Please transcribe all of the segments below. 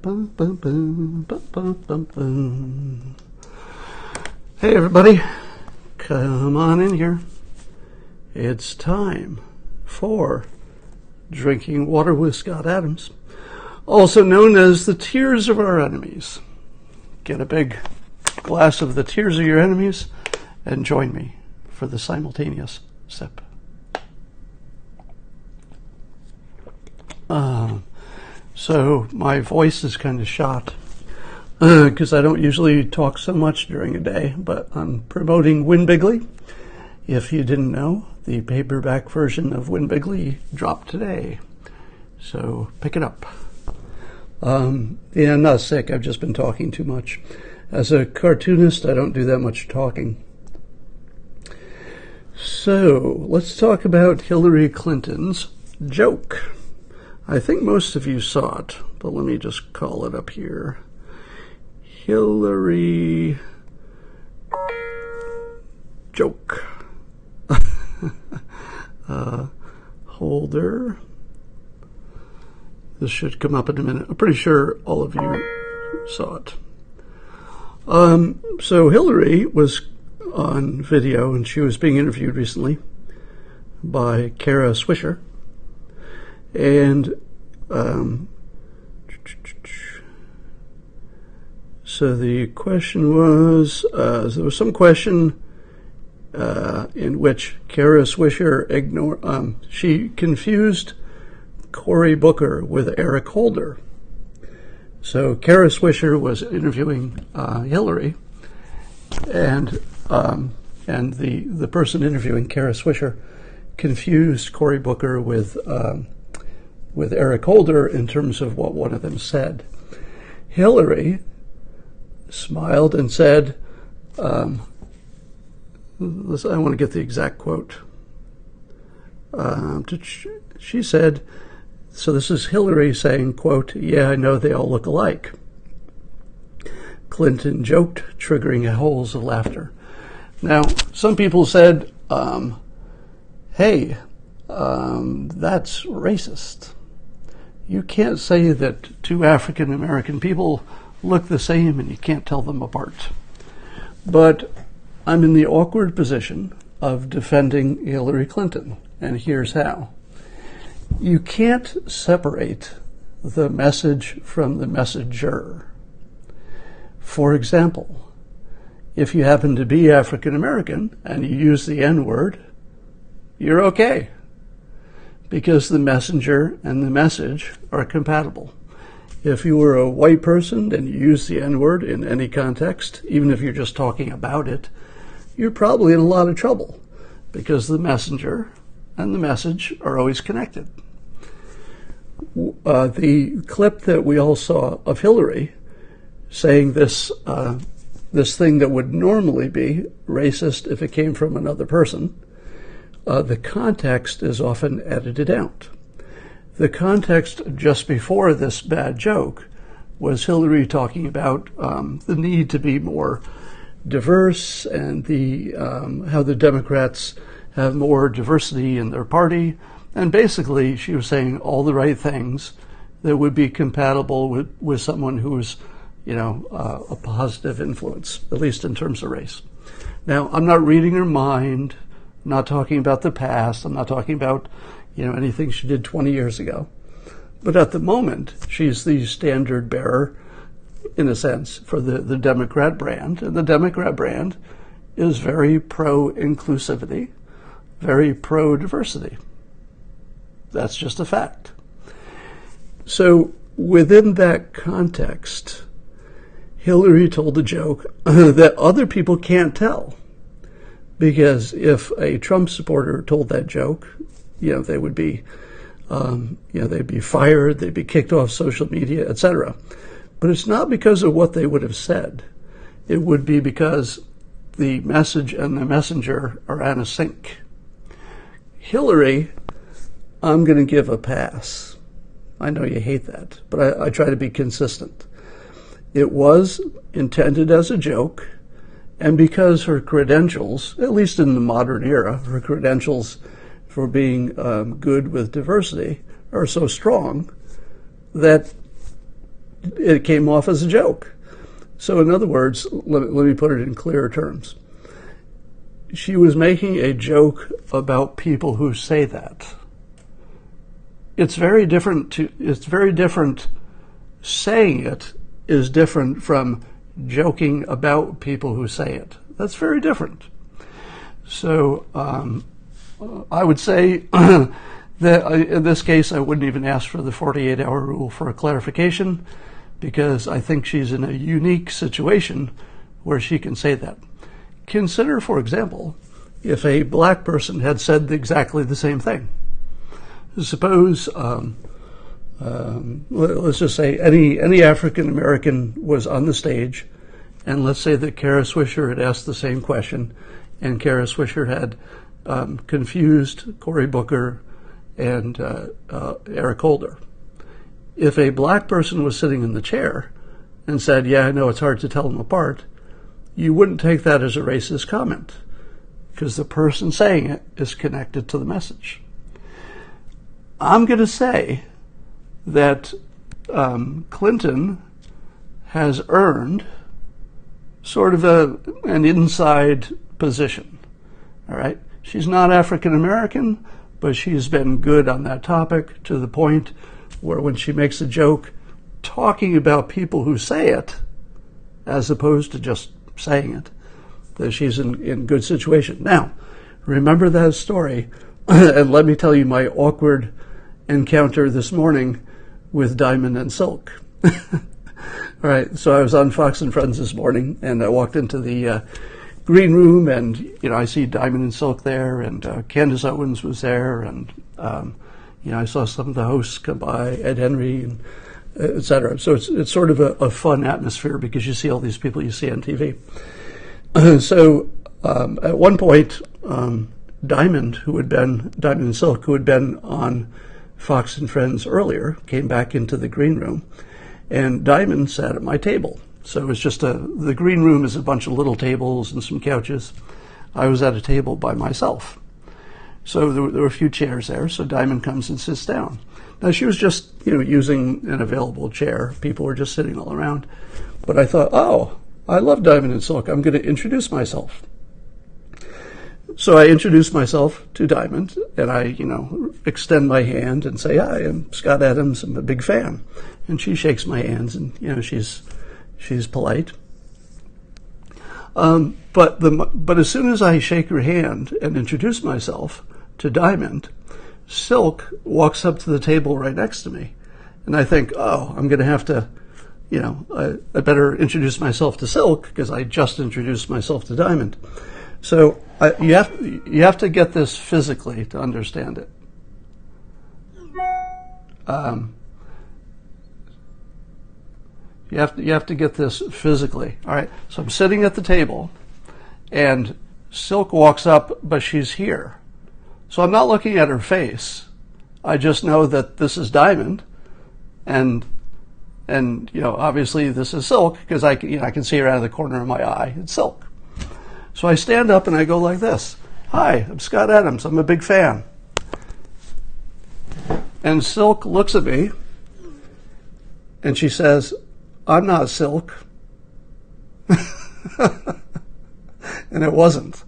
Bum, bum, bum, bum, bum, bum, bum. Hey everybody, come on in here. It's time for Drinking Water with Scott Adams, also known as the Tears of Our Enemies. Get a big glass of the Tears of Your Enemies and join me for the simultaneous sip. So my voice is kind of shot because I don't usually talk so much during a day, but I'm promoting Win Bigly. If you didn't know, the paperback version of Win Bigly dropped today, so pick it up. I'm not sick. I've just been talking too much. As a cartoonist, I don't do that much talking. So let's talk about Hillary Clinton's joke. I think most of you saw it, but let me just call it up here. Hillary joke. Holder. This should come up in a minute. I'm pretty sure all of you saw it. So Hillary was on video, and she was being interviewed recently by Kara Swisher. And so the question was, there was some question in which Kara Swisher she confused Cory Booker with Eric Holder. So Kara Swisher was interviewing Hillary, and the person interviewing Kara Swisher confused Cory Booker with Eric Holder in terms of what one of them said. Hillary smiled and said, I want to get the exact quote. She said, so this is Hillary saying, quote, "Yeah, I know they all look alike." Clinton joked, triggering holes of laughter. Now, some people said, hey, that's racist. You can't say that two African American people look the same and you can't tell them apart. But I'm in the awkward position of defending Hillary Clinton, and here's how. You can't separate the message from the messenger. For example, if you happen to be African American and you use the N-word, you're okay, because the messenger and the message are compatible. If you were a white person and you use the N-word in any context, even if you're just talking about it, you're probably in a lot of trouble, because the messenger and the message are always connected. The clip that we all saw of Hillary saying this thing that would normally be racist if it came from another person, the context is often edited out. The context just before this bad joke was Hillary talking about the need to be more diverse and how the Democrats have more diversity in their party. And basically, she was saying all the right things that would be compatible with someone who's, a positive influence, at least in terms of race. Now, I'm not reading her mind. I'm not talking about the past. I'm not talking about, anything she did 20 years ago. But at the moment, she's the standard bearer, in a sense, for the Democrat brand. And the Democrat brand is very pro-inclusivity, very pro-diversity. That's just a fact. So within that context, Hillary told a joke that other people can't tell. Because if a Trump supporter told that joke, they would be, they'd be fired, they'd be kicked off social media, etc. But it's not because of what they would have said. It would be because the message and the messenger are out of sync. Hillary, I'm going to give a pass. I know you hate that, but I try to be consistent. It was intended as a joke, and because her credentials, at least in the modern era, her credentials for being good with diversity are so strong that it came off as a joke. So in other words, let me put it in clearer terms. She was making a joke about people who say that. It's very different saying it is different from joking about people who say it. That's very different. So I would say that in this case, I wouldn't even ask for the 48-hour rule for a clarification, because I think she's in a unique situation where she can say that. Consider, for example, if a black person had said exactly the same thing. Suppose, let's just say any African American was on the stage, and let's say that Kara Swisher had asked the same question, and Kara Swisher had confused Cory Booker and Eric Holder. If a black person was sitting in the chair and said, "Yeah, I know it's hard to tell them apart," you wouldn't take that as a racist comment, because the person saying it is connected to the message. I'm going to say that Clinton has earned sort of an inside position. All right? She's not African American, but she's been good on that topic, to the point where when she makes a joke talking about people who say it, as opposed to just saying it, that she's in good situation. Now, remember that story, and let me tell you my awkward encounter this morning with Diamond and Silk. All right, so I was on Fox and Friends this morning, and I walked into the green room, and I see Diamond and Silk there, and Candace Owens was there, and I saw some of the hosts come by, Ed Henry, and et cetera. So it's sort of a fun atmosphere, because you see all these people you see on TV. So at one point, Diamond and Silk, who had been on Fox and Friends earlier, came back into the green room, and Diamond sat at my table. So it was just the green room is a bunch of little tables and some couches. I was at a table by myself. So there were a few chairs there, so Diamond comes and sits down. Now, she was just, using an available chair. People were just sitting all around. But I thought, oh, I love Diamond and Silk. I'm going to introduce myself. So I introduce myself to Diamond, and I, extend my hand and say, "Hi, I'm Scott Adams. I'm a big fan." And she shakes my hands, and, she's polite. But as soon as I shake her hand and introduce myself to Diamond, Silk walks up to the table right next to me. And I think, oh, I'm going to have to, I better introduce myself to Silk, because I just introduced myself to Diamond. So you have to get this physically to understand it. You have to get this physically. All right. So I'm sitting at the table, and Silk walks up, but she's here. So I'm not looking at her face. I just know that this is Diamond, and obviously this is Silk, because I can see her out of the corner of my eye. It's Silk. So I stand up and I go like this. "Hi, I'm Scott Adams. I'm a big fan." And Silk looks at me, and she says, "I'm not Silk." And it wasn't.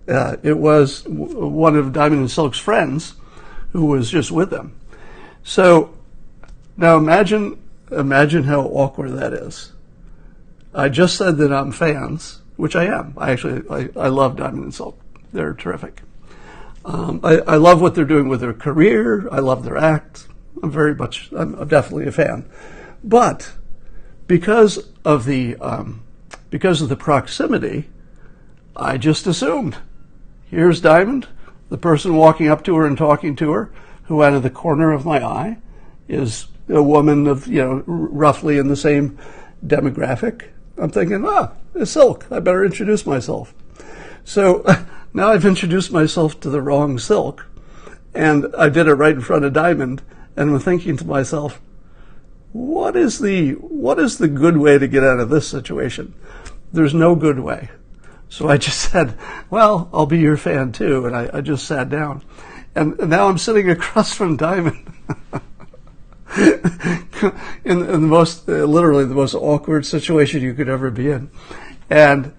It was one of Diamond and Silk's friends who was just with them. So now imagine how awkward that is. I just said that I'm fans, which I am. I love Diamond and Silk. They're terrific. I love what they're doing with their career. I love their act. I'm definitely a fan. But because of the proximity, I just assumed, here's Diamond, the person walking up to her and talking to her, who out of the corner of my eye is a woman of, roughly in the same demographic. I'm thinking, it's Silk. I better introduce myself. So now I've introduced myself to the wrong Silk, and I did it right in front of Diamond, and I'm thinking to myself, what is the good way to get out of this situation? There's no good way. So I just said, "Well, I'll be your fan too," and I just sat down. And now I'm sitting across from Diamond, in the most, literally the most awkward situation you could ever be in. And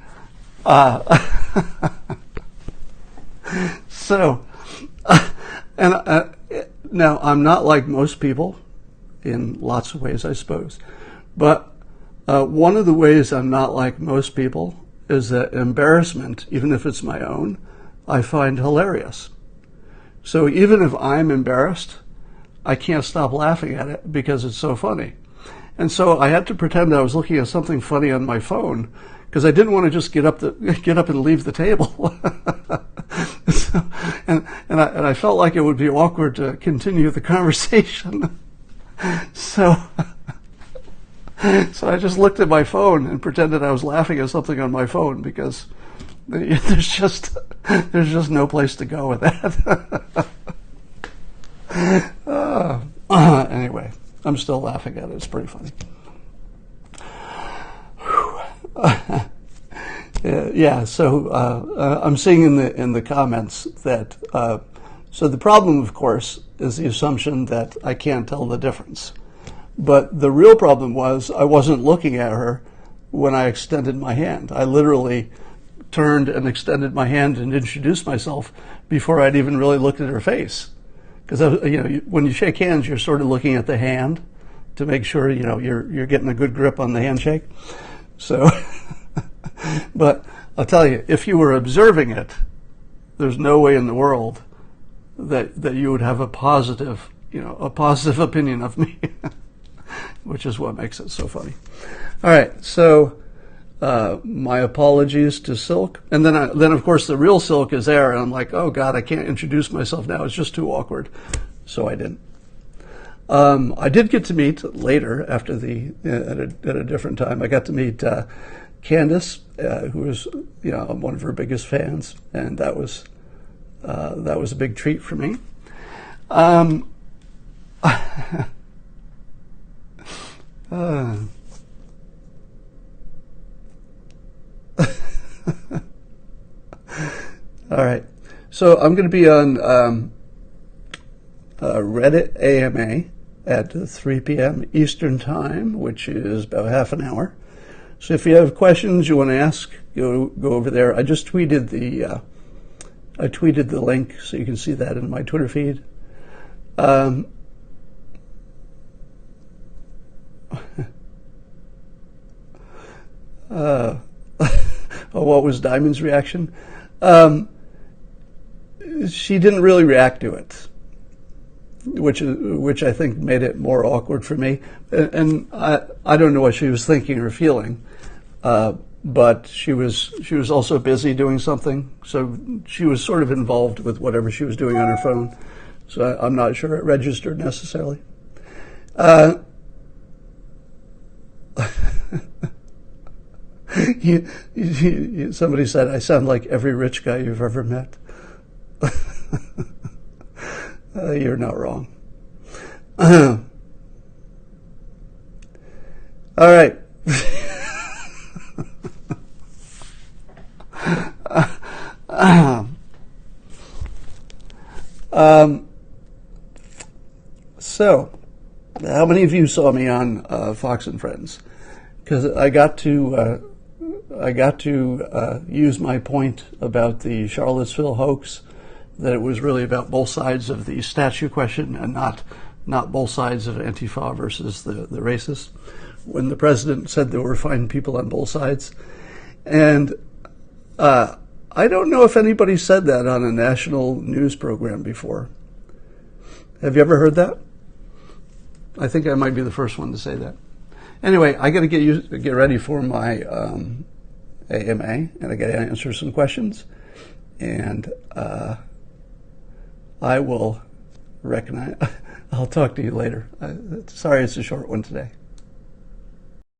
so, now I'm not like most people in lots of ways, I suppose, but one of the ways I'm not like most people is that embarrassment, even if it's my own, I find hilarious. So even if I'm embarrassed, I can't stop laughing at it because it's so funny. And so I had to pretend I was looking at something funny on my phone because I didn't want to just get up and leave the table. So, and I felt like it would be awkward to continue the conversation. So I just looked at my phone and pretended I was laughing at something on my phone because there's just no place to go with that. Anyway, I'm still laughing at it. It's pretty funny. Yeah. So I'm seeing in the comments that so the problem, of course, is the assumption that I can't tell the difference. But the real problem was I wasn't looking at her when I extended my hand. I literally turned and extended my hand and introduced myself before I'd even really looked at her face. Because when you shake hands, you're sort of looking at the hand to make sure you're getting a good grip on the handshake. So, but I'll tell you, if you were observing it, there's no way in the world that you would have a positive opinion of me, which is what makes it so funny. All right, so my apologies to Silk, and then of course the real Silk is there, and I'm like, oh God, I can't introduce myself now; it's just too awkward, so I didn't. I did get to meet later after at a different time. I got to meet Candace, who was one of her biggest fans, and that was a big treat for me. All right, so I'm going to be on Reddit AMA at 3 p.m. Eastern Time, which is about half an hour. So if you have questions you want to ask, go over there. I just tweeted the link, so you can see that in my Twitter feed. What was Diamond's reaction? She didn't really react to it, which I think made it more awkward for me. And I don't know what she was thinking or feeling, but she was also busy doing something, so she was sort of involved with whatever she was doing on her phone. So I'm not sure it registered necessarily. Somebody said, I sound like every rich guy you've ever met. You're not wrong. All right. So, how many of you saw me on Fox and Friends? Because I got to use my point about the Charlottesville hoax, that it was really about both sides of the statue question and not both sides of Antifa versus the racists, when the president said there were fine people on both sides. And I don't know if anybody said that on a national news program before. Have you ever heard that? I think I might be the first one to say that. Anyway, I got to get ready for my AMA, and I got to answer some questions, and I will recognize. I'll talk to you later. Sorry, it's a short one today.